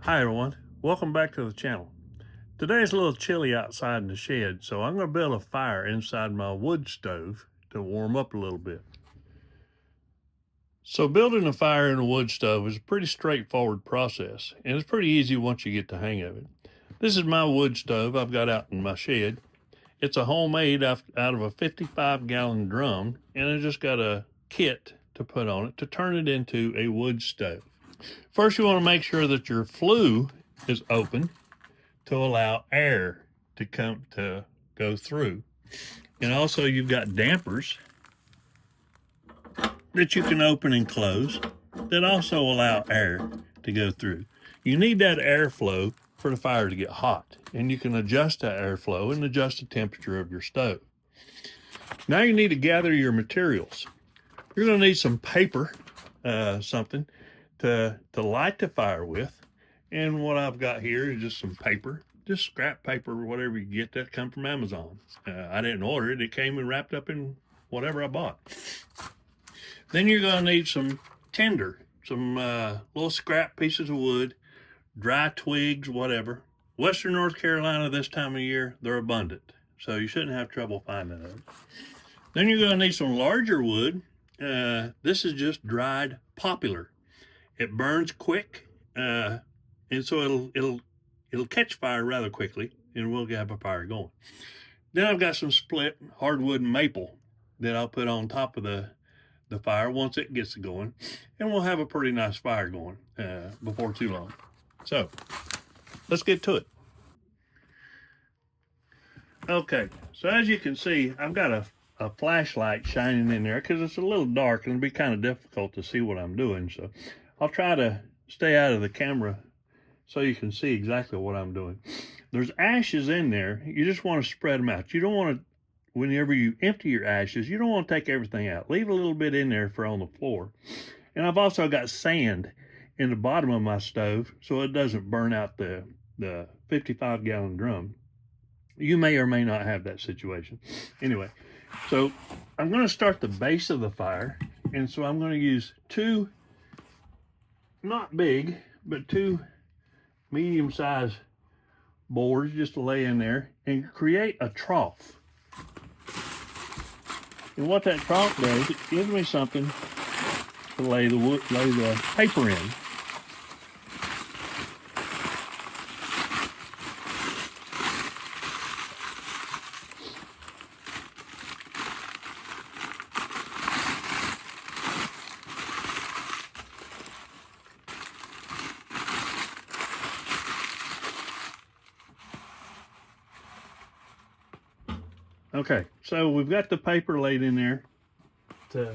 Hi everyone, welcome back to the channel. Today it's a little chilly outside in the shed, so I'm going to build a fire inside my wood stove to warm up a little bit. So building a fire in a wood stove is a pretty straightforward process, and it's pretty easy once you get the hang of it. This is my wood stove I've got out in my shed. It's a homemade out of a 55-gallon drum, and I just got a kit to put on it to turn it into a wood stove. First, you want to make sure that your flue is open to allow air to go through. And also you've got dampers that you can open and close that also allow air to go through. You need that airflow for the fire to get hot, and you can adjust that airflow and adjust the temperature of your stove. Now you need to gather your materials. You're going to need some paper, something to light the fire with. And what I've got here is just some paper, just scrap paper, whatever you get that come from Amazon. I didn't order it. It came and wrapped up in whatever I bought. Then you're going to need some tinder, some little scrap pieces of wood, dry twigs, whatever. Western North Carolina this time of year, they're abundant, so you shouldn't have trouble finding those. Then you're going to need some larger wood. This is just dried poplar. It burns quick, and so it'll catch fire rather quickly, and we'll have a fire going. Then I've got some split hardwood maple that I'll put on top of the fire once it gets going, and we'll have a pretty nice fire going before too long. So let's get to it. Okay, so as you can see, I've got a flashlight shining in there because it's a little dark and it'll be kind of difficult to see what I'm doing. So I'll try to stay out of the camera so you can see exactly what I'm doing. There's ashes in there. You just want to spread them out. You don't want to, whenever you empty your ashes, you don't want to take everything out. Leave a little bit in there for on the floor. And I've also got sand in the bottom of my stove so it doesn't burn out the 55-gallon drum. You may or may not have that situation. Anyway, so I'm going to start the base of the fire. And so I'm going to use two, not big, but two medium-sized boards just to lay in there and create a trough. And what that trough does, it gives me something to lay the paper in. Okay, so we've got the paper laid in there to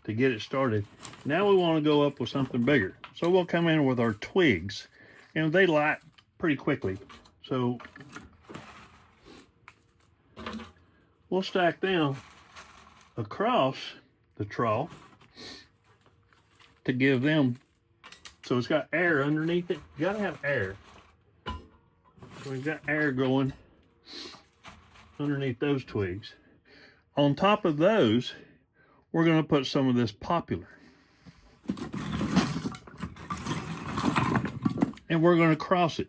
get it started. Now we want to go up with something bigger. So we'll come in with our twigs, and they light pretty quickly. So we'll stack them across the trough to give them, so it's got air underneath it. You gotta have air. So we've got air going underneath those twigs. On top of those, we're going to put some of this poplar. And we're going to cross it.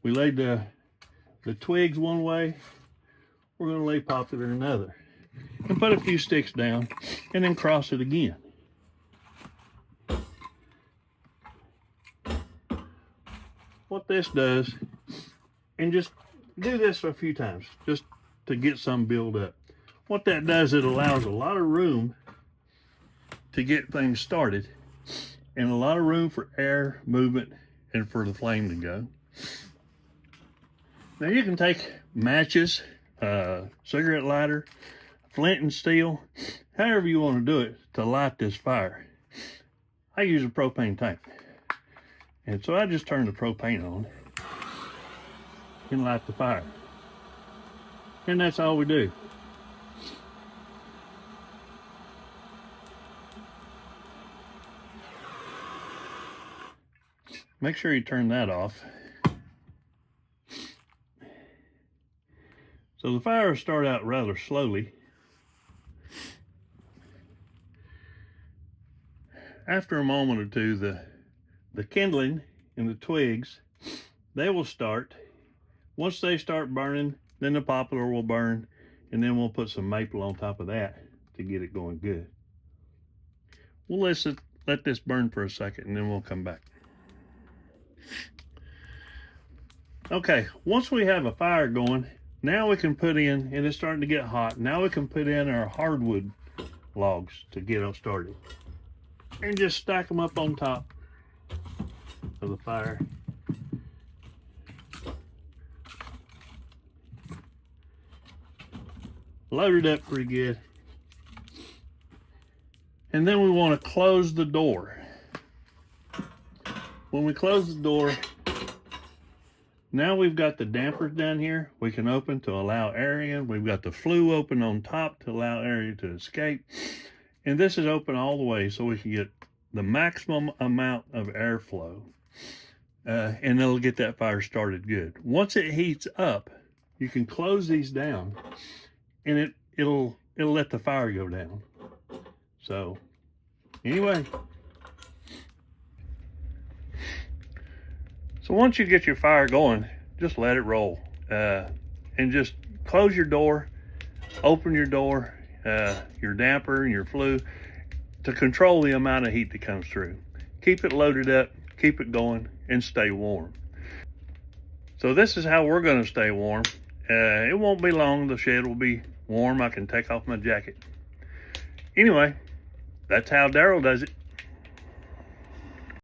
We laid the twigs one way, we're going to lay poplar another. And put a few sticks down, and then cross it again. What this does, and just do this a few times, just to get some build up. What that does, it allows a lot of room to get things started, and a lot of room for air movement and for the flame to go. Now you can take matches, cigarette lighter, flint and steel, however you want to do it to light this fire. I use a propane tank. And so I just turn the propane on and light the fire. And that's all we do. Make sure you turn that off. So the fire will start out rather slowly. After a moment or two, the the kindling and the twigs, they will start. Once they start burning, then the poplar will burn, and then we'll put some maple on top of that to get it going good. We'll let this burn for a second, and then we'll come back. Okay, once we have a fire going, now we can put in, and it's starting to get hot, now we can put in our hardwood logs to get them started. And just stack them up on top of the fire. Load it up pretty good. And then we want to close the door. When we close the door, now we've got the dampers down here we can open to allow air in. We've got the flue open on top to allow air to escape. And this is open all the way so we can get the maximum amount of airflow. And it'll get that fire started good. Once it heats up, you can close these down and it'll let the fire go down. So anyway, so once you get your fire going, just let it roll, and just close your door, open your door, your damper and your flue to control the amount of heat that comes through. Keep it loaded up, keep it going, and stay warm. So this is how we're going to stay warm. It won't be long, the shed will be warm. I can take off my jacket. Anyway, that's how Daryl does it.